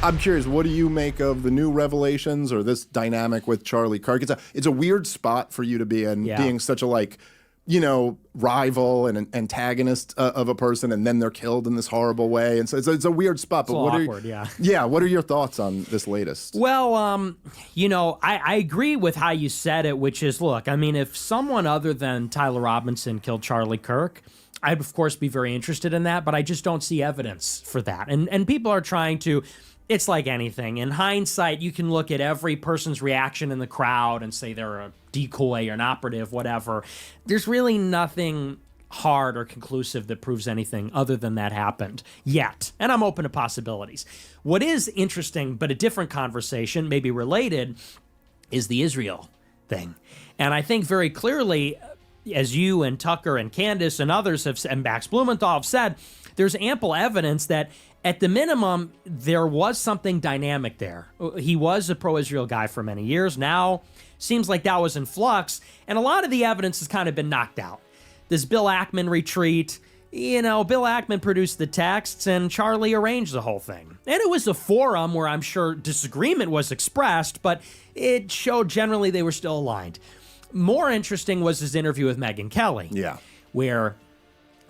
I'm curious, what do you make of the new revelations or this dynamic with Charlie Kirk? It's a weird spot for you to be in, being such a rival and an antagonist of a person, and then they're killed in this horrible way. And so it's a weird spot. But what are your thoughts on this latest? Well, I agree with how you said it, which is, look, I mean, if someone other than Tyler Robinson killed Charlie Kirk, I'd, of course, be very interested in that, but I just don't see evidence for that. And people are trying to... It's like anything. In hindsight, you can look at every person's reaction in the crowd and say they're a decoy or an operative, whatever. There's really nothing hard or conclusive that proves anything other than that happened yet. And I'm open to possibilities. What is interesting, but a different conversation, maybe related, is the Israel thing. And I think very clearly, as you and Tucker and Candace and others have, and Max Blumenthal have said, there's ample evidence that at the minimum, there was something dynamic there. He was a pro-Israel guy for many years. Now, seems like that was in flux, and a lot of the evidence has kind of been knocked out. This Bill Ackman retreat, Bill Ackman produced the texts, and Charlie arranged the whole thing. And it was a forum where I'm sure disagreement was expressed, but it showed generally they were still aligned. More interesting was his interview with Megyn Kelly, where...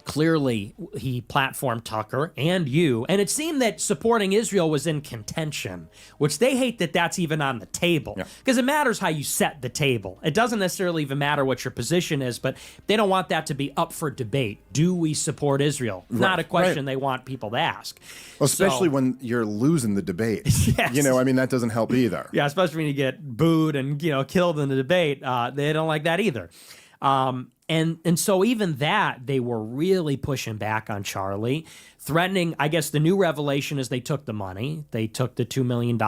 clearly, he platformed Tucker and you, and it seemed that supporting Israel was in contention, which they hate that that's even on the table, because it matters how you set the table. It doesn't necessarily even matter what your position is, but they don't want that to be up for debate. Do we support Israel? Not a question they want people to ask. Well, especially when you're losing the debate. That doesn't help either. Yeah, especially when you get booed and killed in the debate. They don't like that either. And so even that, they were really pushing back on Charlie, threatening. I guess the new revelation is they took the money. They took the $2 million.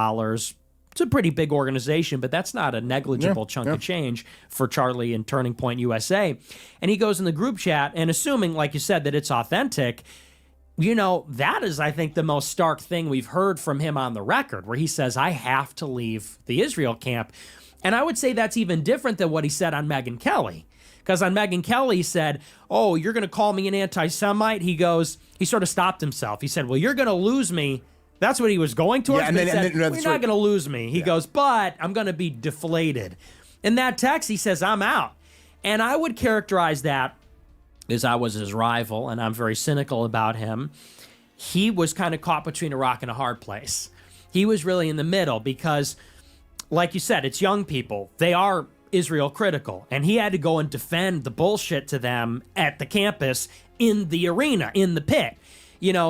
It's a pretty big organization, but that's not a negligible chunk of change for Charlie and Turning Point USA. And he goes in the group chat, and assuming, like you said, that it's authentic, that is, I think, the most stark thing we've heard from him on the record, where he says, I have to leave the Israel camp. And I would say that's even different than what he said on Megyn Kelly. Because on Megyn Kelly, he said, oh, you're going to call me an anti-Semite? He sort of stopped himself. He said, well, you're going to lose me. That's what he was going towards. Yeah, you're not going to lose me. He goes, but I'm going to be deflated. In that text, he says, I'm out. And I would characterize that as I was his rival, and I'm very cynical about him. He was kind of caught between a rock and a hard place. He was really in the middle because, like you said, it's young people. They are Israel critical, and he had to go and defend the bullshit to them at the campus, in the arena, in the pit.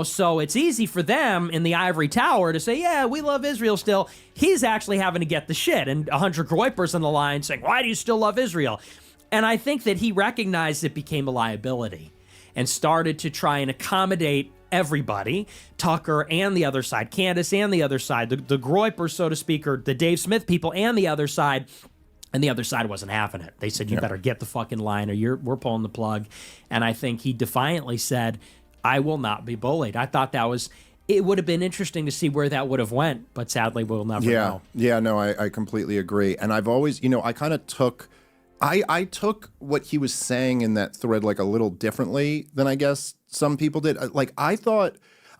So it's easy for them in the ivory tower to say, yeah, we love Israel still. He's actually having to get the shit, and 100 Groypers on the line saying, why do you still love Israel? And I think that he recognized it became a liability and started to try and accommodate everybody, Tucker and the other side, Candace and the other side, the Groypers, so to speak, or the Dave Smith people and the other side. And the other side wasn't having it. They said, you better get the fucking line or we're pulling the plug. And I think he defiantly said, I will not be bullied. I thought it would have been interesting to see where that would have went, but sadly we'll never know. Yeah, no, I completely agree. And I've always, I kind of took what he was saying in that thread like a little differently than I guess some people did.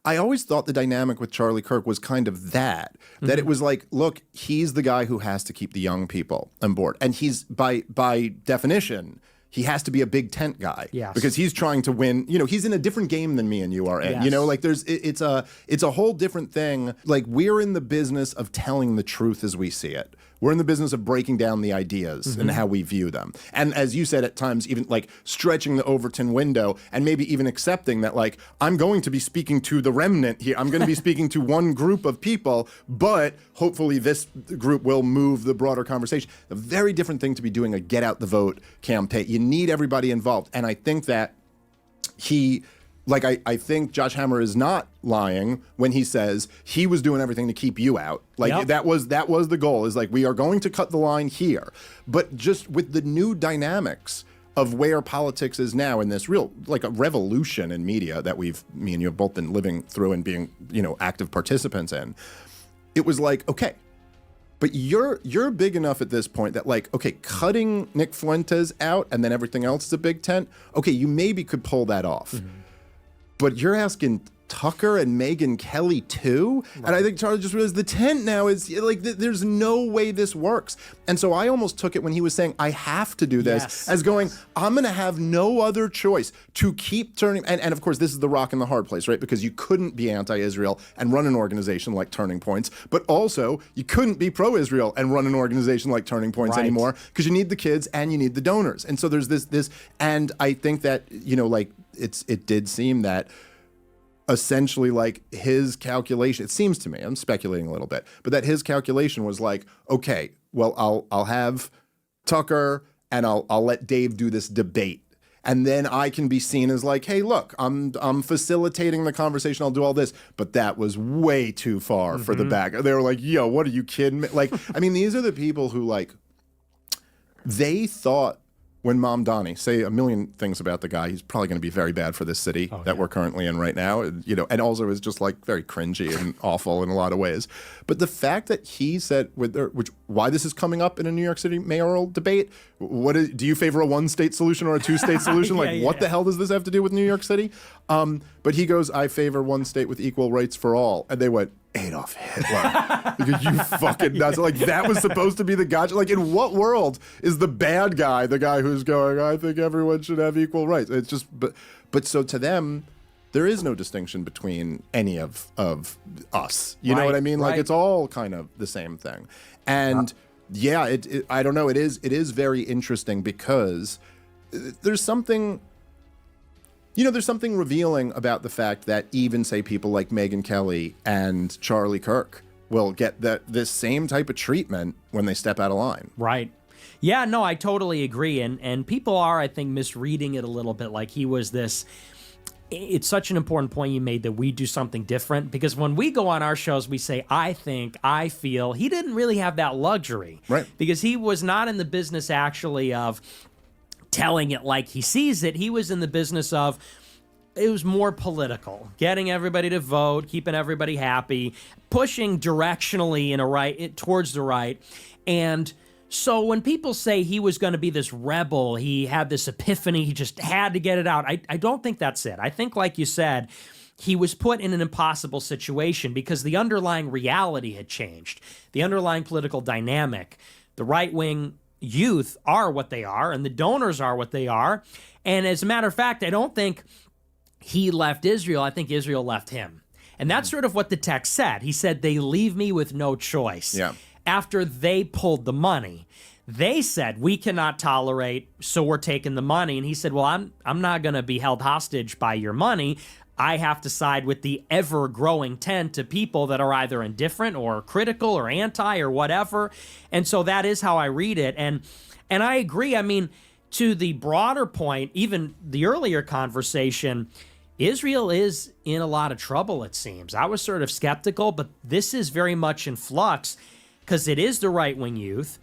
I always thought the dynamic with Charlie Kirk was kind of that it was like, look, he's the guy who has to keep the young people on board. And he's, by definition, he has to be a big tent guy. Yes. Because he's trying to win. He's in a different game than me and you are in. Yes. It's a whole different thing. Like, we're in the business of telling the truth as we see it. We're in the business of breaking down the ideas and how we view them. And as you said, at times, even like stretching the Overton window and maybe even accepting that, like, I'm going to be speaking to the remnant here. I'm going to be speaking to one group of people, but hopefully this group will move the broader conversation. A very different thing to be doing a get out the vote campaign. You need everybody involved. And I think that I think Josh Hammer is not lying when he says he was doing everything to keep you out. That was the goal, is like, we are going to cut the line here. But just with the new dynamics of where politics is now in this real, like, a revolution in media that me and you have both been living through and being, active participants in, it was like, okay, but you're big enough at this point that, like, okay, cutting Nick Fuentes out and then everything else is a big tent, okay, you maybe could pull that off. But you're asking Tucker and Megyn Kelly too? Right. And I think Charlie just realized the tent now is like, there's no way this works. And so I almost took it when he was saying, I have to do this, as going, I'm going to have no other choice to keep turning. And of course, this is the rock and the hard place, right? Because you couldn't be anti-Israel and run an organization like Turning Points, but also you couldn't be pro-Israel and run an organization like Turning Points anymore, because you need the kids and you need the donors. And so there's this, and I think that, like it did seem that essentially, like, his calculation, it seems to me, I'm speculating a little bit, but that his calculation was like, okay, well, I'll have Tucker and I'll let Dave do this debate. And then I can be seen as like, hey, look, I'm facilitating the conversation. I'll do all this. But that was way too far for the back. They were like, yo, what are you kidding me? Like, I mean, these are the people who, like, they thought when Mom Donnie, say a million things about the guy, he's probably going to be very bad for this city that we're currently in right now, and also is just like very cringy and awful in a lot of ways. But the fact that he said, why this is coming up in a New York City mayoral debate, do you favor a one-state solution or a two-state solution? What the hell does this have to do with New York City? But he goes, I favor one state with equal rights for all. And they went, Adolf Hitler. You fucking nuts. Like, that was supposed to be the gotcha. Like, in what world is the bad guy the guy who's going, I think everyone should have equal rights? It's just, but so to them, there is no distinction between any of us. You know what I mean? Like, it's all kind of the same thing. And I don't know. It is very interesting because there's something. There's something revealing about the fact that even, say, people like Megyn Kelly and Charlie Kirk will get this same type of treatment when they step out of line. Right. Yeah, no, I totally agree. And people are, I think, misreading it a little bit. Like, he was this... It's such an important point you made that we do something different, because when we go on our shows, we say, I think, I feel. He didn't really have that luxury. Right. Because he was not in the business, actually, of telling it like he sees it. He was in the business of, it was more political, getting everybody to vote, keeping everybody happy, pushing directionally towards the right. And so when people say he was going to be this rebel, he had this epiphany, he just had to get it out, I don't think that's it. I think, like you said, he was put in an impossible situation because the underlying reality had changed. The underlying political dynamic, the right-wing youth are what they are, and the donors are what they are. And as a matter of fact, I don't think he left Israel. I think Israel left him. And that's sort of what the text said. He said, they leave me with no choice. Yeah. After they pulled the money, they said, we cannot tolerate, so we're taking the money. And he said, well, I'm not going to be held hostage by your money. I have to side with the ever-growing tent of people that are either indifferent or critical or anti or whatever. And so that is how I read it. And I agree. I mean, to the broader point, even the earlier conversation, Israel is in a lot of trouble, it seems. I was sort of skeptical, but this is very much in flux because it is the right-wing youth.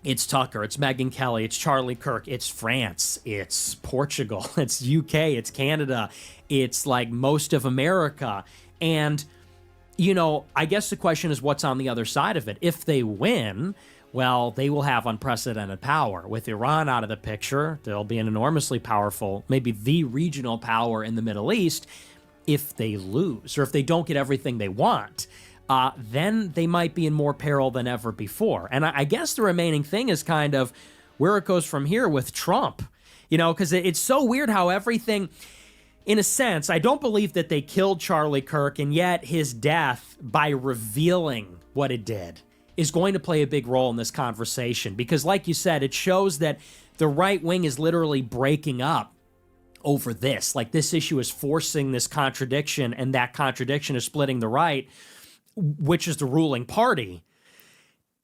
It's Tucker, it's Megyn Kelly, it's Charlie Kirk, it's France, it's Portugal, it's UK, it's Canada, it's like most of America. And, I guess the question is what's on the other side of it. If they win, well, they will have unprecedented power. With Iran out of the picture, they'll be an enormously powerful, maybe the regional power in the Middle East. If they lose, or if they don't get everything they want, then they might be in more peril than ever before. And I guess the remaining thing is kind of where it goes from here with Trump, because it's so weird how everything, in a sense, I don't believe that they killed Charlie Kirk, and yet his death, by revealing what it did, is going to play a big role in this conversation. Because like you said, it shows that the right wing is literally breaking up over this. Like, this issue is forcing this contradiction, and that contradiction is splitting the right, which is the ruling party,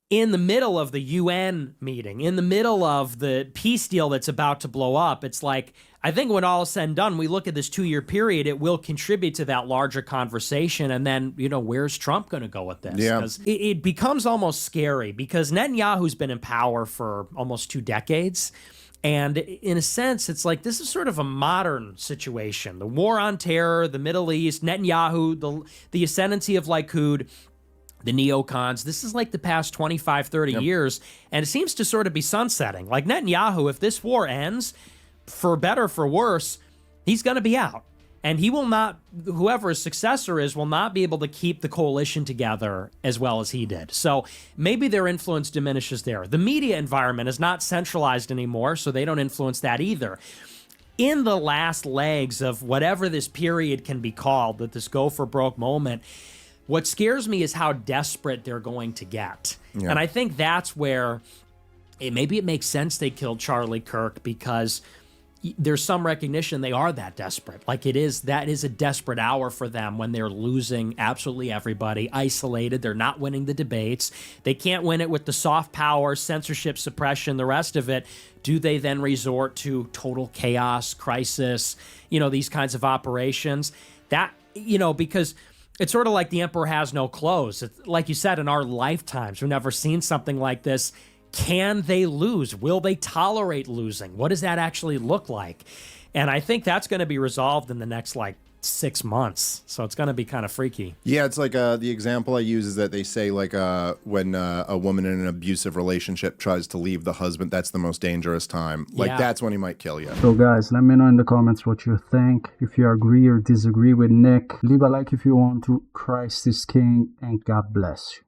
in the middle of the UN meeting, in the middle of the peace deal that's about to blow up. It's like, I think when all is said and done, we look at this 2-year period, it will contribute to that larger conversation. And then, where's Trump going to go with this? Yeah. It becomes almost scary because Netanyahu's been in power for almost 2 decades. And in a sense, it's like this is sort of a modern situation. The war on terror, the Middle East, Netanyahu, the ascendancy of Likud, the neocons. This is like the past 25, 30 years, and it seems to sort of be sunsetting. Like Netanyahu, if this war ends, for better, for worse, he's going to be out. And he will not, whoever his successor is, will not be able to keep the coalition together as well as he did. So maybe their influence diminishes there. The media environment is not centralized anymore, so they don't influence that either. In the last legs of whatever this period can be called, that this go for broke moment, what scares me is how desperate they're going to get. Yeah. And I think that's where maybe it makes sense they killed Charlie Kirk, because there's some recognition they are that desperate. Like that is a desperate hour for them when they're losing absolutely everybody, isolated. They're not winning the debates. They can't win it with the soft power, censorship, suppression, the rest of it. Do they then resort to total chaos, crisis, these kinds of operations? That, because it's sort of like the emperor has no clothes. It's, like you said, in our lifetimes, we've never seen something like this. Can they lose? Will they tolerate losing? What does that actually look like? And I think that's going to be resolved in the next 6 months. So it's going to be kind of freaky. Yeah, it's like the example I use is that they say when a woman in an abusive relationship tries to leave the husband, that's the most dangerous time. That's when he might kill you. So guys, let me know in the comments what you think. If you agree or disagree with Nick, leave a like if you want to. Christ is King, and God bless you.